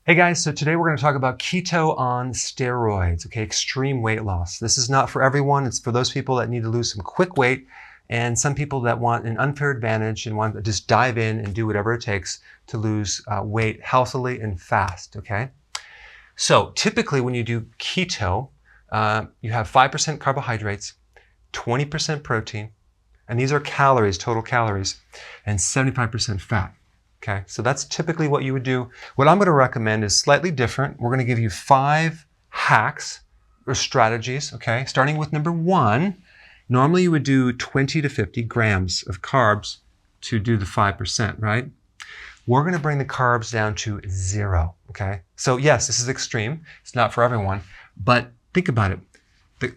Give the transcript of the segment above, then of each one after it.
Hey guys, so today we're going to talk about keto on steroids, okay, extreme weight loss. This is not for everyone. It's for those people that need to lose some quick weight and some people that want an unfair advantage and want to just dive in and do whatever it takes to lose weight healthily and fast, okay? So typically when you do keto, you have 5% carbohydrates, 20% protein, and these are calories, total calories, and 75% fat. Okay, so that's typically what you would do. What I'm going to recommend is slightly different. We're going to give you 5 hacks or strategies, okay? Starting with number 1, normally you would do 20 to 50 grams of carbs to do the 5%, right? We're going to bring the carbs down to 0, okay? So yes, this is extreme. It's not for everyone, but think about it.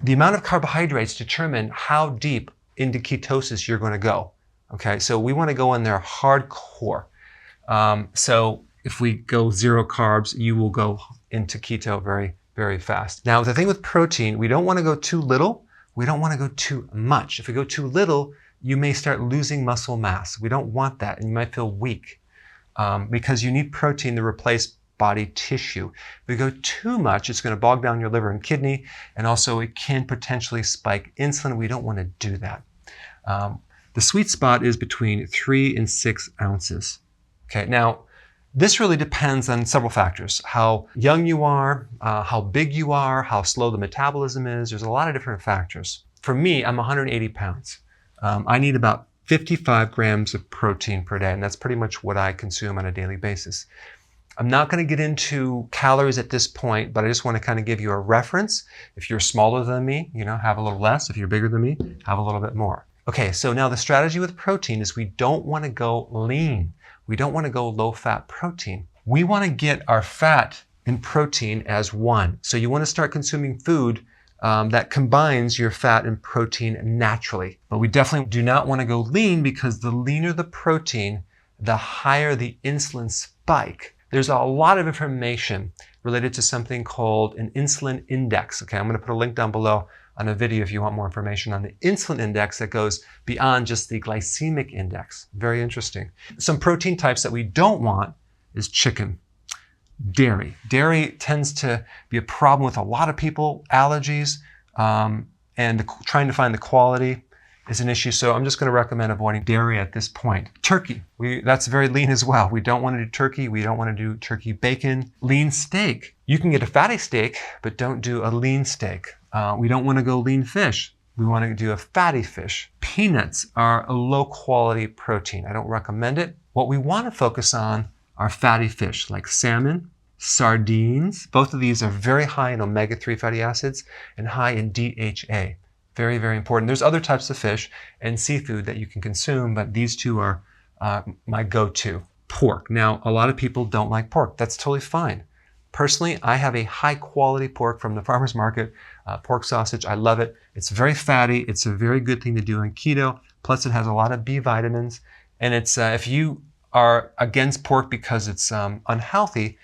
The amount of carbohydrates determine how deep into ketosis you're going to go, okay? So we want to go in there hardcore. So if we go 0 carbs, you will go into keto very, very fast. Now, the thing with protein, we don't want to go too little. We don't want to go too much. If we go too little, you may start losing muscle mass. We don't want that, and you might feel weak because you need protein to replace body tissue. If we go too much, it's going to bog down your liver and kidney, and also it can potentially spike insulin. We don't want to do that. The sweet spot is between 3 and 6 ounces. Okay, now this really depends on several factors. How young you are, how big you are, how slow the metabolism is. There's a lot of different factors. For me, I'm 180 pounds. I need about 55 grams of protein per day, and that's pretty much what I consume on a daily basis. I'm not going to get into calories at this point, but I just want to kind of give you a reference. If you're smaller than me, have a little less. If you're bigger than me, have a little bit more. Okay, so now the strategy with protein is we don't want to go lean. We don't want to go low-fat protein. We want to get our fat and protein as one. So you want to start consuming food that combines your fat and protein naturally. But we definitely do not want to go lean because the leaner the protein, the higher the insulin spike. There's a lot of information related to something called an insulin index. Okay, I'm going to put a link down below on a video if you want more information on the insulin index that goes beyond just the glycemic index. Very interesting. Some protein types that we don't want is chicken, dairy. Dairy tends to be a problem with a lot of people, allergies, and trying to find the quality is an issue. So I'm just going to recommend avoiding dairy at this point. Turkey, that's very lean as well. We don't want to do turkey. We don't want to do turkey bacon. Lean steak. You can get a fatty steak, but don't do a lean steak. We don't want to go lean fish. We want to do a fatty fish. Peanuts are a low quality protein. I don't recommend it. What we want to focus on are fatty fish like salmon, sardines. Both of these are very high in omega-3 fatty acids and high in DHA. Very, very important. There's other types of fish and seafood that you can consume, but these two are my go-to. Pork. Now, a lot of people don't like pork. That's totally fine. Personally, I have a high quality pork from the farmer's market, pork sausage. I love it. It's very fatty. It's a very good thing to do on keto. Plus it has a lot of B vitamins. And it's if you are against pork because it's unhealthy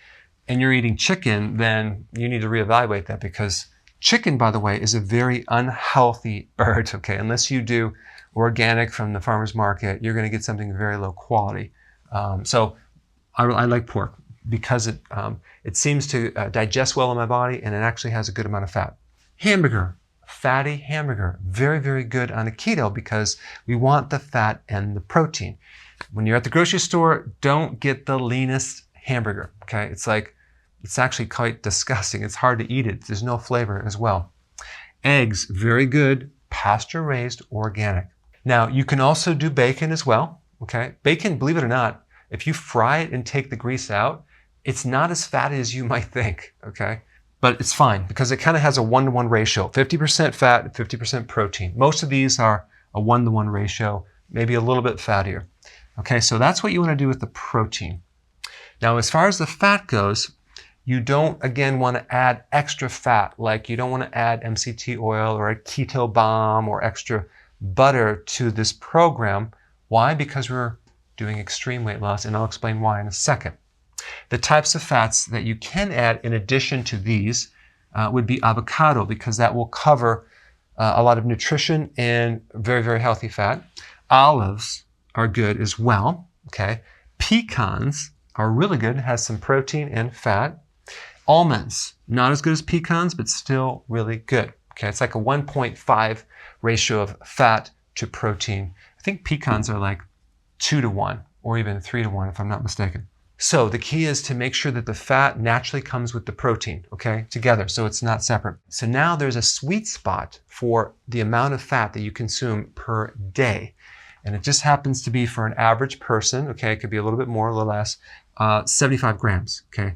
and you're eating chicken, then you need to reevaluate that because chicken, by the way, is a very unhealthy bird, okay? Unless you do organic from the farmer's market, you're going to get something very low quality. So I like pork because it seems to digest well in my body and it actually has a good amount of fat. Hamburger, fatty hamburger, very, very good on a keto because we want the fat and the protein. When you're at the grocery store, don't get the leanest hamburger, okay? It's actually quite disgusting. It's hard to eat it. There's no flavor as well. Eggs, very good, pasture-raised, organic. Now, you can also do bacon as well, okay? Bacon, believe it or not, if you fry it and take the grease out, it's not as fatty as you might think, okay? But it's fine because it kind of has a 1-to-1 ratio, 50% fat, 50% protein. Most of these are a 1-to-1 ratio, maybe a little bit fattier. Okay, so that's what you want to do with the protein. Now, as far as the fat goes, you don't, again, want to add extra fat, like you don't want to add MCT oil or a keto bomb or extra butter to this program. Why? Because we're doing extreme weight loss, and I'll explain why in a second. The types of fats that you can add in addition to these would be avocado, because that will cover a lot of nutrition and very, very healthy fat. Olives are good as well, okay? Pecans are really good. It has some protein and fat. Almonds, not as good as pecans, but still really good. Okay, it's like a 1.5 ratio of fat to protein. I think pecans are like 2 to 1 or even 3 to 1 if I'm not mistaken. So the key is to make sure that the fat naturally comes with the protein, okay, together, so it's not separate. So now there's a sweet spot for the amount of fat that you consume per day. And it just happens to be for an average person, okay, it could be a little bit more, a little less, 75 grams, okay.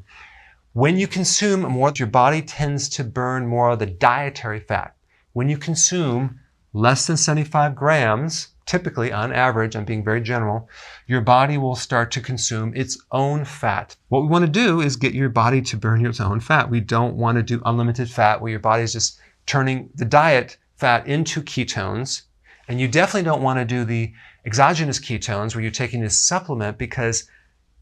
When you consume more, your body tends to burn more of the dietary fat. When you consume less than 75 grams, typically on average, I'm being very general, your body will start to consume its own fat. What we want to do is get your body to burn its own fat. We don't want to do unlimited fat where your body is just turning the diet fat into ketones. And you definitely don't want to do the exogenous ketones where you're taking this supplement, because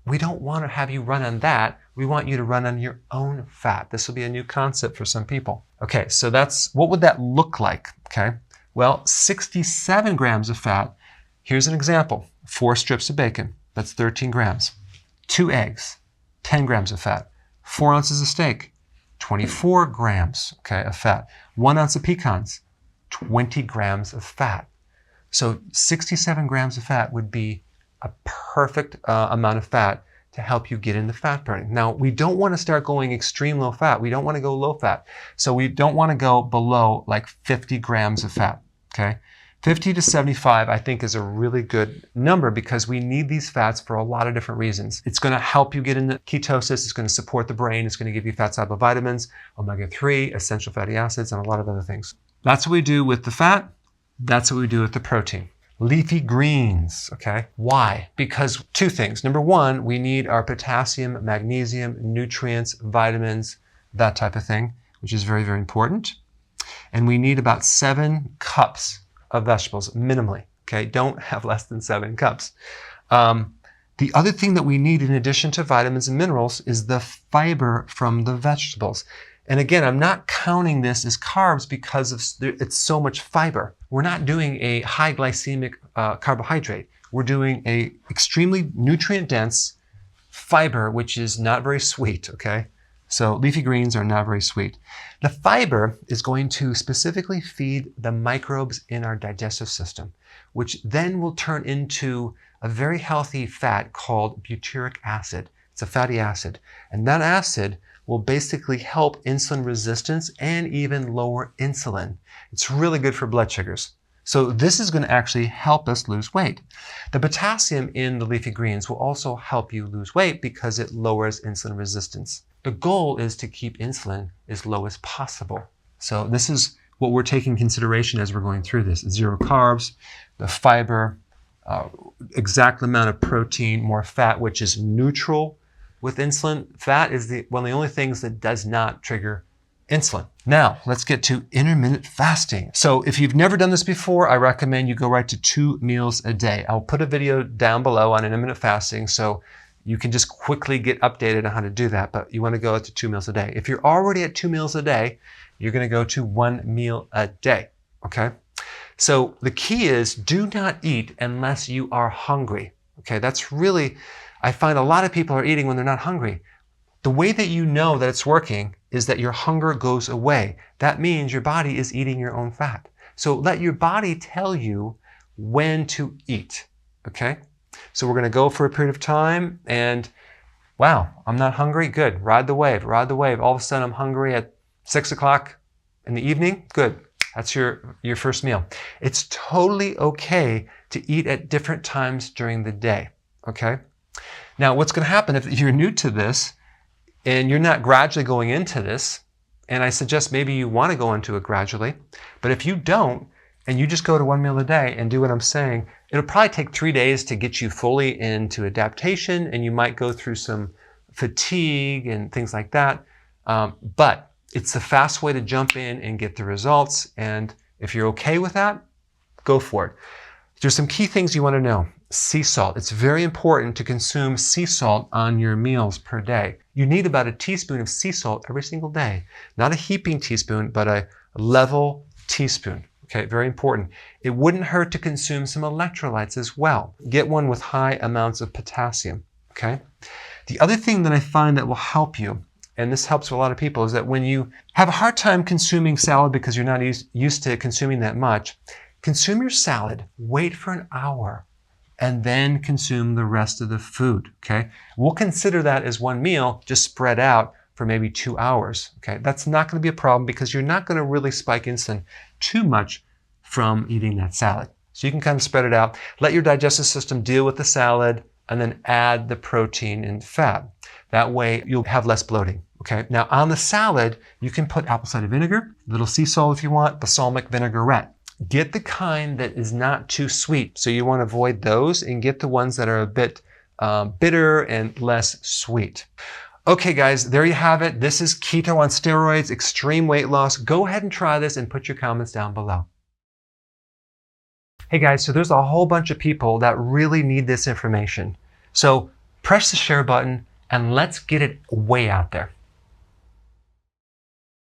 we don't want to have you run on that. We want you to run on your own fat. This will be a new concept for some people. Okay, so what would that look like? Okay, well, 67 grams of fat. Here's an example. 4 strips of bacon, that's 13 grams. 2 eggs, 10 grams of fat. 4 ounces of steak, 24 grams, okay, of fat. 1 ounce of pecans, 20 grams of fat. So 67 grams of fat would be a perfect amount of fat to help you get into fat burning. Now, we don't want to start going extreme low fat. We don't want to go low fat. So we don't want to go below like 50 grams of fat, okay? 50 to 75, I think, is a really good number because we need these fats for a lot of different reasons. It's going to help you get into ketosis. It's going to support the brain. It's going to give you fat-soluble vitamins, omega-3, essential fatty acids, and a lot of other things. That's what we do with the fat. That's what we do with the protein. Leafy greens, okay? Why? Because 2 things. Number 1, we need our potassium, magnesium, nutrients, vitamins, that type of thing, which is very, very important. And we need about 7 cups of vegetables, minimally, okay? Don't have less than 7 cups. The other thing that we need in addition to vitamins and minerals is the fiber from the vegetables. And again, I'm not counting this as carbs because it's so much fiber. We're not doing a high glycemic carbohydrate. We're doing a extremely nutrient-dense fiber, which is not very sweet, okay? So leafy greens are not very sweet. The fiber is going to specifically feed the microbes in our digestive system, which then will turn into a very healthy fat called butyric acid. It's a fatty acid. And that acid will basically help insulin resistance and even lower insulin. It's really good for blood sugars. So this is going to actually help us lose weight. The potassium in the leafy greens will also help you lose weight because it lowers insulin resistance. The goal is to keep insulin as low as possible. So this is what we're taking into consideration as we're going through this. 0 carbs, the fiber, exact amount of protein, more fat, which is neutral with insulin. Fat is one of the only things that does not trigger insulin. Now, let's get to intermittent fasting. So if you've never done this before, I recommend you go right to 2 meals a day. I'll put a video down below on intermittent fasting so you can just quickly get updated on how to do that, but you want to go to 2 meals a day. If you're already at 2 meals a day, you're going to go to 1 meal a day, okay? So the key is do not eat unless you are hungry, okay? That's really, I find a lot of people are eating when they're not hungry. The way that you know that it's working is that your hunger goes away. That means your body is eating your own fat. So let your body tell you when to eat, okay? So we're going to go for a period of time and, wow, I'm not hungry? Good. Ride the wave, ride the wave. All of a sudden I'm hungry at 6 o'clock in the evening? Good. That's your first meal. It's totally okay to eat at different times during the day, okay? Now, what's going to happen if you're new to this and you're not gradually going into this, and I suggest maybe you want to go into it gradually, but if you don't, and you just go to 1 meal a day and do what I'm saying, it'll probably take 3 days to get you fully into adaptation, and you might go through some fatigue and things like that. But it's a fast way to jump in and get the results. And if you're okay with that, go for it. There's some key things you want to know. Sea salt. It's very important to consume sea salt on your meals per day. You need about a teaspoon of sea salt every single day. Not a heaping teaspoon, but a level teaspoon. Okay, very important. It wouldn't hurt to consume some electrolytes as well. Get one with high amounts of potassium, okay? The other thing that I find that will help you, and this helps a lot of people, is that when you have a hard time consuming salad because you're not used to consuming that much, consume your salad, wait for an hour, and then consume the rest of the food, okay? We'll consider that as one meal, just spread out for maybe 2 hours, okay? That's not gonna be a problem because you're not gonna really spike insulin too much from eating that salad. So you can kind of spread it out, let your digestive system deal with the salad, and then add the protein and fat. That way you'll have less bloating, okay? Now on the salad, you can put apple cider vinegar, a little sea salt if you want, balsamic vinaigrette. Get the kind that is not too sweet. So you want to avoid those and get the ones that are a bit bitter and less sweet. Okay guys, there you have it. This is keto on steroids, extreme weight loss. Go ahead and try this and put your comments down below. Hey guys, so there's a whole bunch of people that really need this information. So press the share button and let's get it way out there.